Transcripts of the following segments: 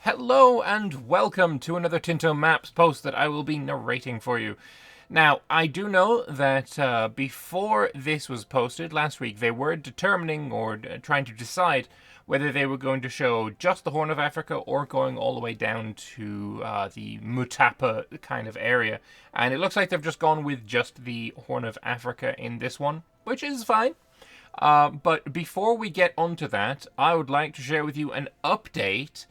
Hello and welcome to another Tinto Maps post that I will be narrating for you. Now, I do know that before this was posted last week, they were determining or trying to decide whether they were going to show just the Horn of Africa or going all the way down to the Mutapa kind of area. And it looks like they've just gone with just the Horn of Africa in this one, which is fine. But before we get onto that, I would like to share with you an update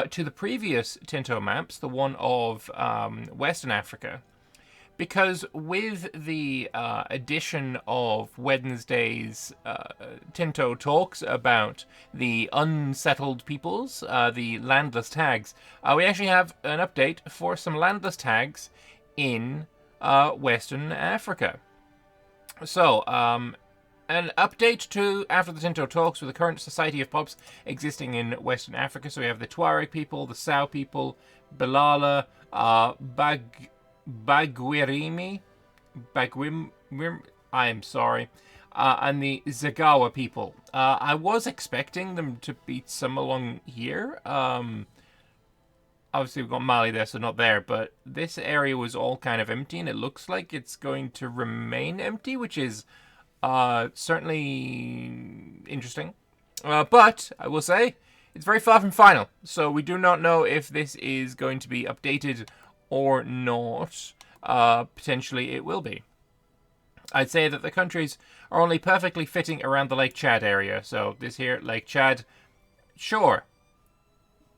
to the previous Tinto maps, the one of Western Africa. Because with the addition of Wednesday's Tinto talks about the unsettled peoples, the landless tags, we actually have an update for some landless tags in Western Africa. So, an update to after the Tinto talks with the current society of pops existing in Western Africa. So we have the Tuareg people, the Sao people, Bilala, Bagwirimi, I'm sorry, and the Zagawa people. I was expecting them to be some along here. Obviously we've got Mali there, so not there, but this area was all kind of empty, and it looks like it's going to remain empty, which is certainly interesting. But I will say it's very far from final, so we do not know if this is going to be updated or not. Potentially it will be. I'd say that the countries are only perfectly fitting around the Lake Chad area. So this here, Lake Chad, sure.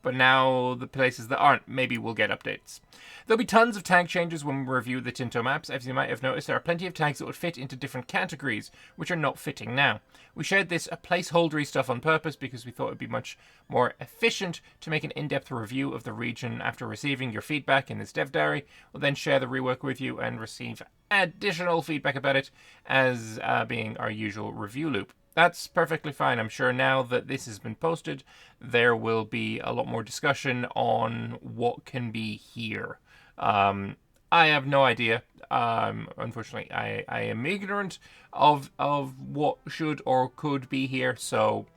But now the places that aren't, maybe we'll get updates. There'll be tons of tag changes when we review the Tinto maps. As you might have noticed, there are plenty of tags that would fit into different categories, which are not fitting now. We shared this placeholdery stuff on purpose because we thought it would be much more efficient to make an in-depth review of the region after receiving your feedback in this dev diary. We'll then share the rework with you and receive additional feedback about it as being our usual review loop. That's perfectly fine. I'm sure now that this has been posted, there will be a lot more discussion on what can be here. I have no idea. Unfortunately, I am ignorant of what should or could be here, so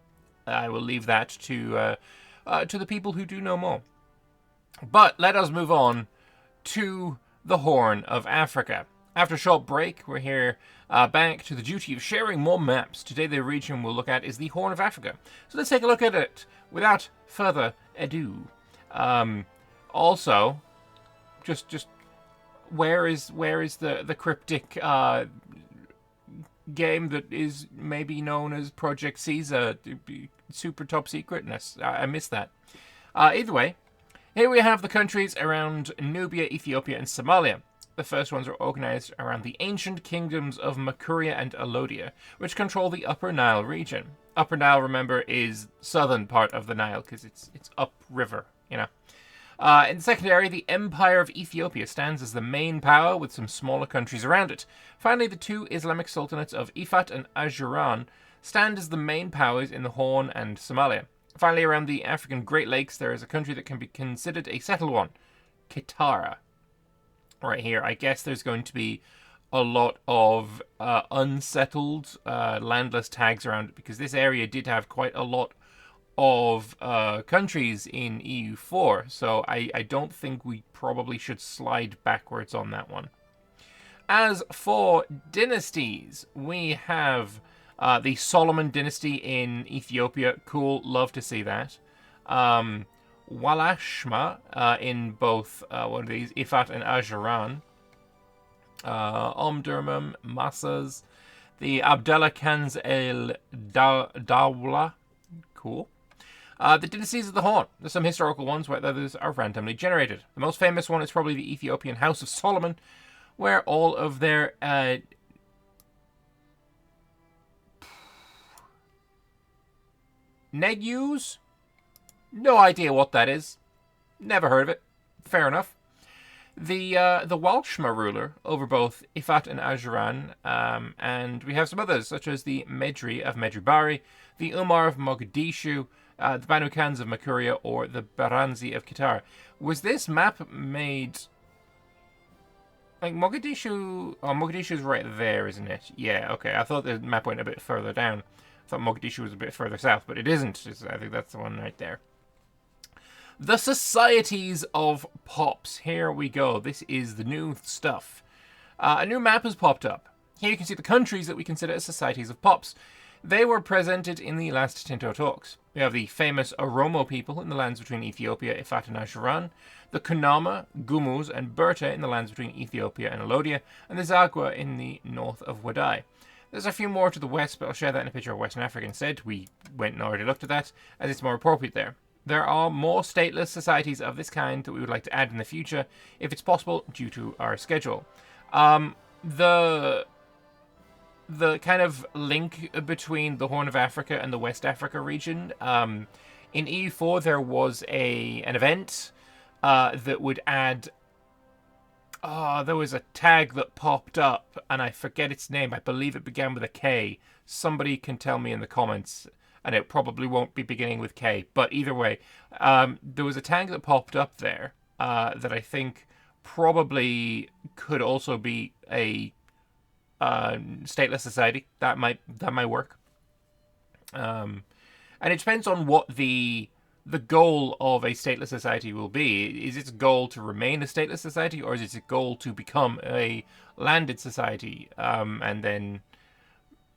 I will leave that to the people who do know more. But let us move on to the Horn of Africa. After a short break, we're here back to the duty of sharing more maps. Today the region we'll look at is the Horn of Africa. So let's take a look at it without further ado. Also, just where is the cryptic game that is maybe known as Project Caesar, super top secretness? I missed that. Either way, here we have the countries around Nubia, Ethiopia, and Somalia. The first ones are organized around the ancient kingdoms of Makuria and Alodia, which control the Upper Nile region. Upper Nile, remember, is southern part of the Nile because it's upriver, you know. In the second area, the Empire of Ethiopia stands as the main power with some smaller countries around it. Finally, the two Islamic sultanates of Ifat and Ajuran stand as the main powers in the Horn and Somalia. Finally, around the African Great Lakes, there is a country that can be considered a settled one, Kitara. Right here, I guess there's going to be a lot of unsettled landless tags around it because this area did have quite a lot of countries in EU4, so I don't think we probably should slide backwards on that one. As for dynasties, we have the Solomon dynasty in Ethiopia. Cool, love to see that. Walashma in both what are these, Ifat and Ajuran. Omdurman, Massas, the Abdallah Khans el Dawla. Cool. The dynasties of the Horn. There's some historical ones where others are randomly generated. The most famous one is probably the Ethiopian House of Solomon, where all of their Negus? No idea what that is. Never heard of it. Fair enough. The Walshma ruler over both Ifat and Ajuran, and we have some others, such as the Medri of Medjugorje, the Umar of Mogadishu, the Banu Khans of Makuria, or the Baranzi of Qatar. Was this map made... like Mogadishu... oh, Mogadishu's right there, isn't it? Yeah, okay. I thought the map went a bit further down. I thought Mogadishu was a bit further south, but it isn't. I think that's the one right there. The Societies of Pops. Here we go. This is the new stuff. A new map has popped up. Here you can see the countries that we consider as Societies of Pops. They were presented in the last Tinto talks. We have the famous Oromo people in the lands between Ethiopia, Ifat, and Asharan, the Kunama, Gumus, and Berta in the lands between Ethiopia and Alodia, and the Zagwa in the north of Wadai. There's a few more to the west, but I'll share that in a picture of Western Africa instead. We went and already looked at that, as it's more appropriate there. There are more stateless societies of this kind that we would like to add in the future, if it's possible, due to our schedule. The kind of link between the Horn of Africa and the West Africa region. In EU4, there was an event that would add... there was a tag that popped up, and I forget its name. I believe it began with a K. Somebody can tell me in the comments, and it probably won't be beginning with K. But either way, there was a tag that popped up there that I think probably could also be a stateless society. That might work. And it depends on what the goal of a stateless society will be. Is its goal to remain a stateless society, or is its goal to become a landed society? And then,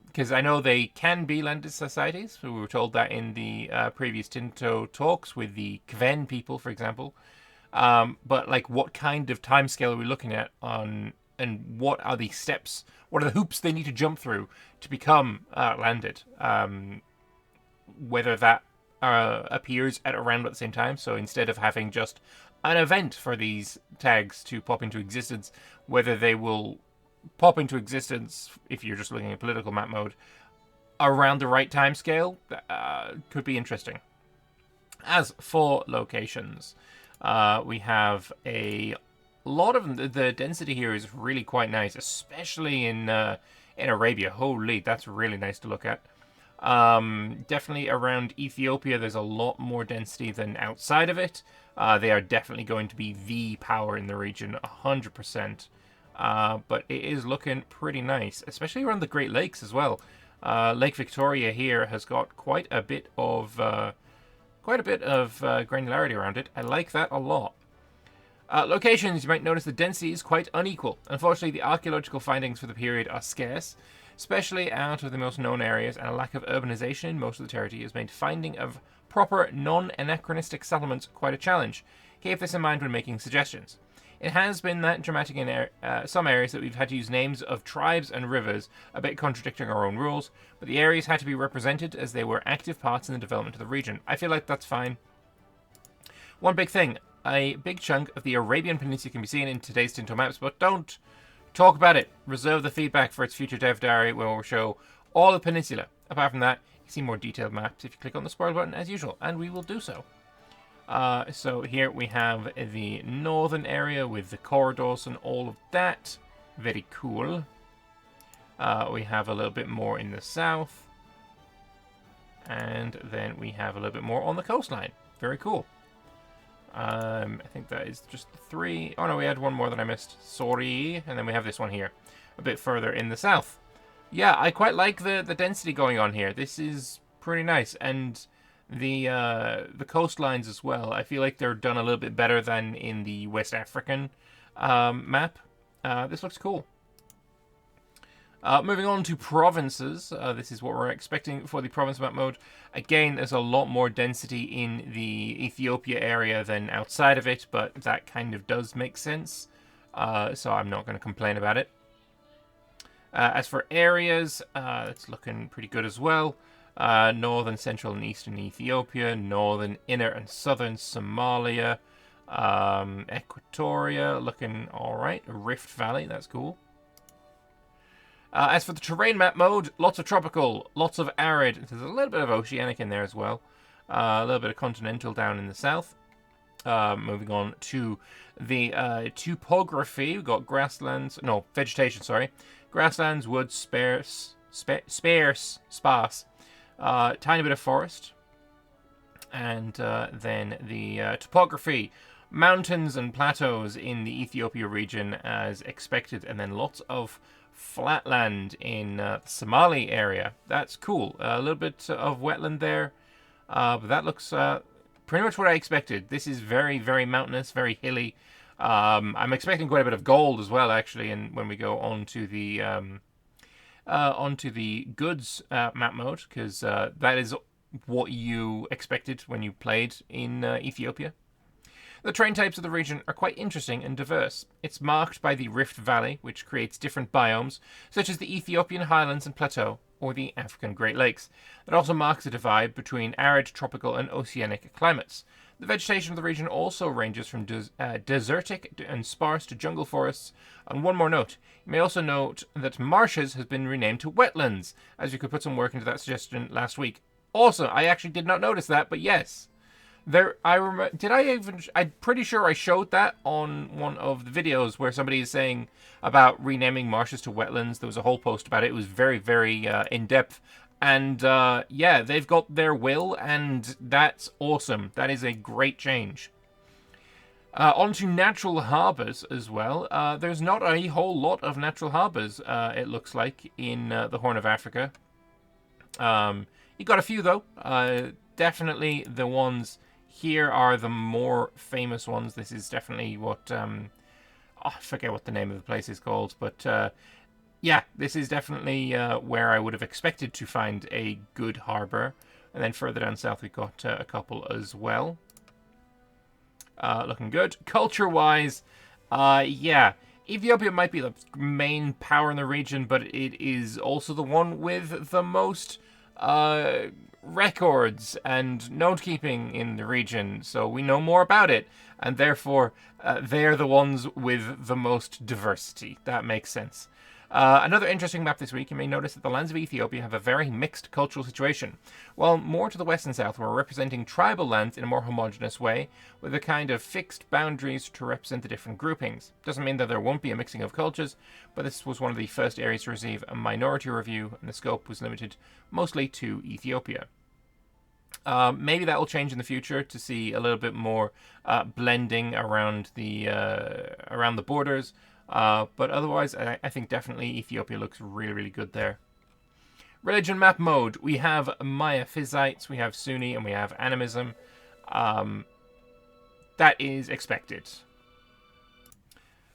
because I know they can be landed societies. We were told that in the previous Tinto talks with the Kven people, for example. But like, what kind of timescale are we looking at on? And what are the steps, what are the hoops they need to jump through to become landed? Whether that appears at around the same time, so instead of having just an event for these tags to pop into existence, whether they will pop into existence, if you're just looking at political map mode, around the right time scale, could be interesting. As for locations, we have a lot of them. The density here is really quite nice, especially in Arabia. Holy, that's really nice to look at. Definitely around Ethiopia, there's a lot more density than outside of it. They are definitely going to be the power in the region, 100%. But it is looking pretty nice, especially around the Great Lakes as well. Lake Victoria here has got quite a bit of granularity around it. I like that a lot. Locations, you might notice the density is quite unequal. Unfortunately, the archaeological findings for the period are scarce, especially out of the most known areas, and a lack of urbanization in most of the territory has made finding of proper non-anachronistic settlements quite a challenge. Keep this in mind when making suggestions. It has been that dramatic in some areas that we've had to use names of tribes and rivers, a bit contradicting our own rules, but the areas had to be represented as they were active parts in the development of the region. I feel like that's fine. One big thing. A big chunk of the Arabian Peninsula can be seen in today's Tinto maps, but don't talk about it. Reserve the feedback for its future dev diary, where we'll show all the peninsula. Apart from that, you can see more detailed maps if you click on the spoil button as usual, and we will do so. So here we have the northern area with the corridors and all of that. Very cool. We have a little bit more in the south. And then we have a little bit more on the coastline. Very cool. I think that is just 3. Oh no, we had one more that I missed. Sorry. And then we have this one here, a bit further in the south. Yeah, I quite like the density going on here. This is pretty nice, and the coastlines as well. I feel like they're done a little bit better than in the West African map. This looks cool. Moving on to provinces, this is what we're expecting for the province map mode. Again, there's a lot more density in the Ethiopia area than outside of it, but that kind of does make sense, so I'm not going to complain about it. As for areas, it's looking pretty good as well. Northern, central, and eastern Ethiopia, northern, inner, and southern Somalia, Equatoria, looking alright. Rift Valley, that's cool. As for the terrain map mode, lots of tropical, lots of arid. There's a little bit of oceanic in there as well. A little bit of continental down in the south. Moving on to the topography, we've got grasslands, no, vegetation, sorry. Grasslands, woods, sparse, tiny bit of forest. And then the topography, mountains and plateaus in the Ethiopia region as expected, and then lots of flatland in the Somali area. That's cool. A little bit of wetland there, but that looks pretty much what I expected. This is very, very mountainous, very hilly. I'm expecting quite a bit of gold as well, actually, and when we go onto the goods map mode, because that is what you expected when you played in Ethiopia. The terrain types of the region are quite interesting and diverse. It's marked by the Rift Valley, which creates different biomes, such as the Ethiopian Highlands and Plateau, or the African Great Lakes. It also marks a divide between arid, tropical, and oceanic climates. The vegetation of the region also ranges from desertic and sparse to jungle forests. And one more note, you may also note that marshes has been renamed to wetlands, as you could put some work into that suggestion last week. Also, I actually did not notice that, but yes. I'm pretty sure I showed that on one of the videos where somebody is saying about renaming marshes to wetlands. There was a whole post about it. It was very, very in-depth. And yeah, they've got their will, and that's awesome. That is a great change. Onto natural harbours as well. There's not a whole lot of natural harbours, it looks like, in the Horn of Africa. You got a few, though. Definitely the ones here are the more famous ones. This is definitely what... I forget what the name of the place is called, but... yeah, this is definitely where I would have expected to find a good harbour. And then further down south, we've got a couple as well. Looking good. Culture-wise, yeah, Ethiopia might be the main power in the region, but it is also the one with the most records and note-keeping in the region. So we know more about it, and therefore they're the ones with the most diversity. That makes sense. Another interesting map this week, you may notice that the lands of Ethiopia have a very mixed cultural situation. While more to the west and south, we're representing tribal lands in a more homogeneous way, with a kind of fixed boundaries to represent the different groupings. Doesn't mean that there won't be a mixing of cultures, but this was one of the first areas to receive a minority review, and the scope was limited mostly to Ethiopia. Maybe that will change in the future to see a little bit more blending around the borders. But otherwise, I think definitely Ethiopia looks really, really good there. Religion map mode. We have Miaphysites, we have Sunni, and we have Animism. That is expected.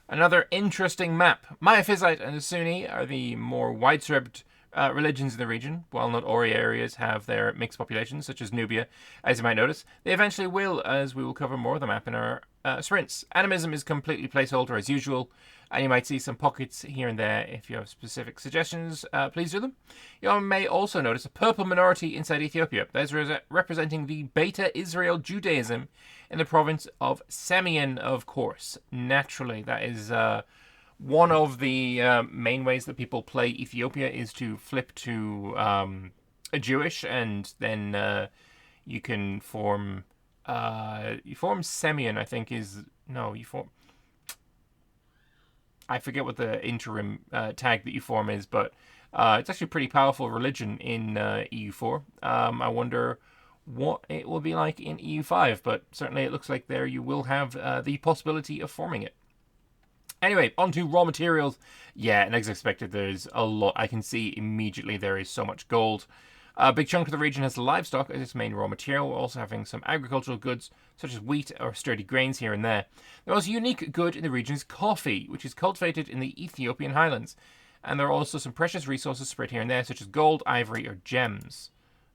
Another interesting map. Miaphysite and Sunni are the more widespread religions in the region, while not all areas have their mixed populations, such as Nubia, as you might notice. They eventually will, as we will cover more of the map in our sprints. Animism is completely placeholder as usual, and you might see some pockets here and there. If you have specific suggestions, please do them. You may also notice a purple minority inside Ethiopia. That is representing the Beta Israel Judaism in the province of Semien, of course. Naturally, that is one of the main ways that people play Ethiopia is to flip to a Jewish, and then you can form... you form Semien, I think, is... No, you form... I forget what the interim tag that you form is, but it's actually a pretty powerful religion in EU4. I wonder what it will be like in EU5, but certainly it looks like there you will have the possibility of forming it. Anyway, on to raw materials. Yeah, and as expected, there's a lot. I can see immediately there is so much gold. A big chunk of the region has livestock as its main raw material, also having some agricultural goods such as wheat or sturdy grains here and there. The most unique good in the region is coffee, which is cultivated in the Ethiopian highlands. And there are also some precious resources spread here and there, such as gold, ivory, or gems.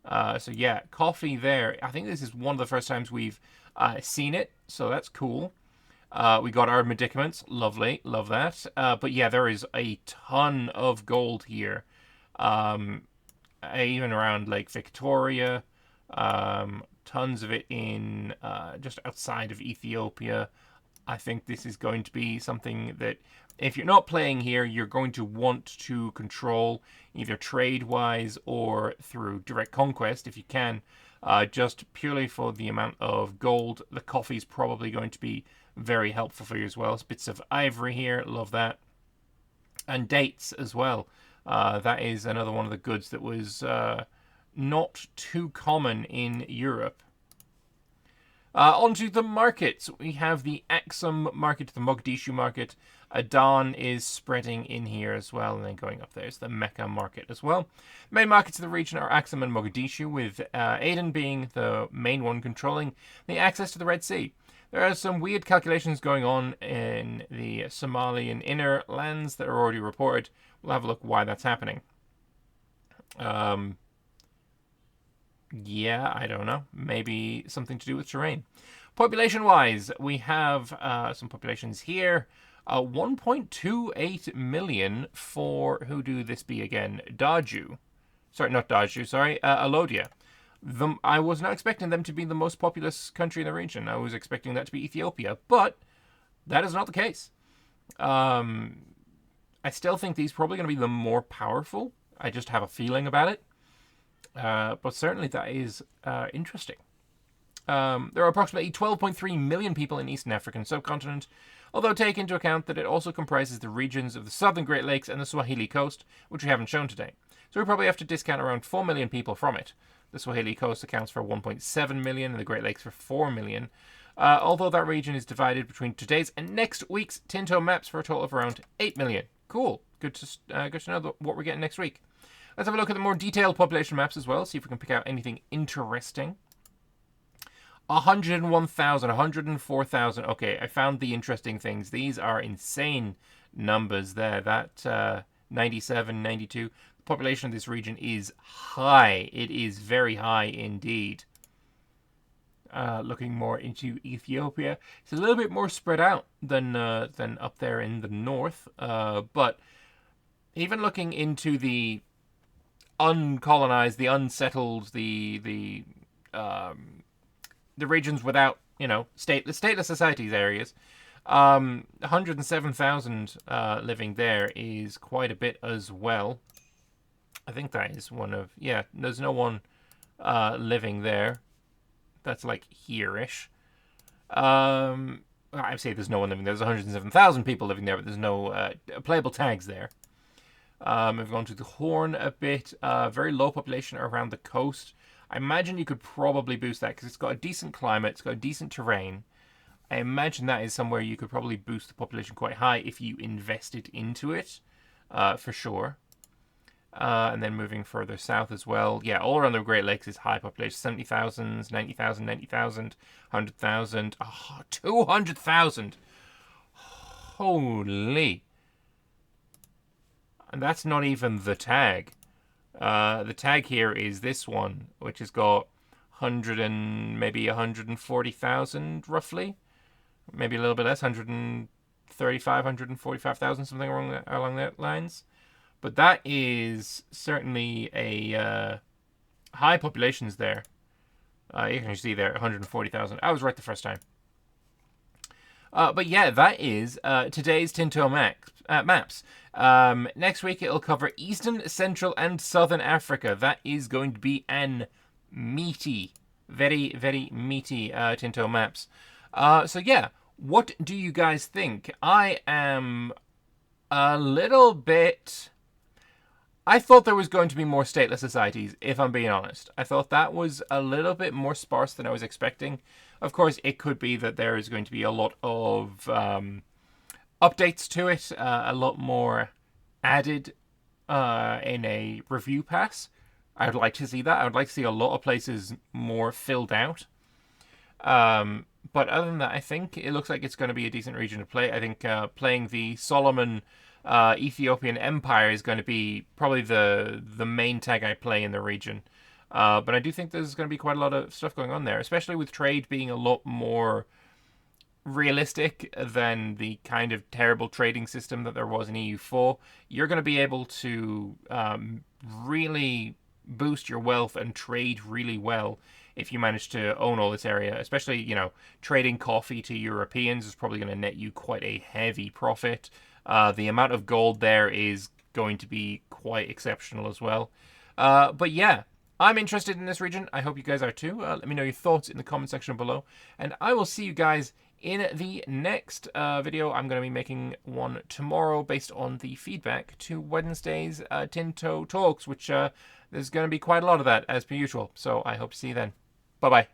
So yeah, coffee there. I think this is one of the first times we've seen it, so that's cool. We got our medicaments. Lovely. Love that. But yeah, there is a ton of gold here. Even around Lake Victoria. Tons of it in just outside of Ethiopia. I think this is going to be something that, if you're not playing here, you're going to want to control either trade-wise or through direct conquest, if you can. Just purely for the amount of gold, the coffee's probably going to be very helpful for you as well. It's bits of ivory here, love that. And dates as well. That is another one of the goods that was not too common in Europe. Onto the markets. We have the Axum market, the Mogadishu market. Adan is spreading in here as well, and then going up there's the Mecca market as well. Main markets of the region are Axum and Mogadishu, with Aden being the main one controlling the access to the Red Sea. There are some weird calculations going on in the Somalian inner lands that are already reported. We'll have a look why that's happening. Yeah, I don't know. Maybe something to do with terrain. Population-wise, we have some populations here. 1.28 million for, who do this be again? Daju. Sorry, not Daju, sorry. Alodia. I was not expecting them to be the most populous country in the region. I was expecting that to be Ethiopia, but that is not the case. I still think these are probably going to be the more powerful. I just have a feeling about it. But certainly that is interesting. There are approximately 12.3 million people in Eastern African subcontinent, although take into account that it also comprises the regions of the Southern Great Lakes and the Swahili Coast, which we haven't shown today. So we probably have to discount around 4 million people from it. The Swahili Coast accounts for 1.7 million and the Great Lakes for 4 million. Although that region is divided between today's and next week's Tinto maps for a total of around 8 million. Cool. Good to know what we're getting next week. Let's have a look at the more detailed population maps as well, see if we can pick out anything interesting. 101,000, 104,000. Okay, I found the interesting things. These are insane numbers there. That 97, 92. The population of this region is high. It is very high indeed. Looking more into Ethiopia, it's a little bit more spread out than up there in the north. But even looking into the uncolonized, the unsettled, the regions without, stateless societies areas, 107,000 living there is quite a bit as well. I think that is one of, there's no one living there. That's like here-ish. I'd say there's no one living there. There's 107,000 people living there, but there's no playable tags there. We've gone to the Horn a bit. Very low population around the coast. I imagine you could probably boost that because it's got a decent climate. It's got a decent terrain. I imagine that is somewhere you could probably boost the population quite high if you invested into it, for sure. And then moving further south as well. Yeah, all around the Great Lakes is high population. 70,000, 90,000, 90,000, 100,000. Oh, 200,000. Holy. And that's not even the tag. The tag here is this one, which has got 100 and maybe 140,000 roughly. Maybe a little bit less, 135, 145,000, something along that lines. But that is certainly a high populations there. You can see there, 140,000. I was right the first time. But yeah, that is today's Tinto maps. Next week it'll cover Eastern, Central, and Southern Africa. That is going to be an meaty, very, very meaty Tinto maps. So yeah, what do you guys think? I am a little bit... I thought there was going to be more stateless societies, if I'm being honest. I thought that was a little bit more sparse than I was expecting. Of course, it could be that there is going to be a lot of updates to it, a lot more added in a review pass. I would like to see that. I would like to see a lot of places more filled out. But other than that, I think it looks like it's going to be a decent region to play. I think playing the Solomon Ethiopian Empire is going to be probably the main tag I play in the region. But I do think there's going to be quite a lot of stuff going on there, especially with trade being a lot more realistic than the kind of terrible trading system that there was in EU4. You're going to be able to really boost your wealth and trade really well if you manage to own all this area. Especially, trading coffee to Europeans is probably going to net you quite a heavy profit. The amount of gold there is going to be quite exceptional as well. But yeah, I'm interested in this region. I hope you guys are too. Let me know your thoughts in the comment section below. And I will see you guys in the next video. I'm going to be making one tomorrow based on the feedback to Wednesday's Tinto Talks, which there's going to be quite a lot of that as per usual. So I hope to see you then. Bye-bye.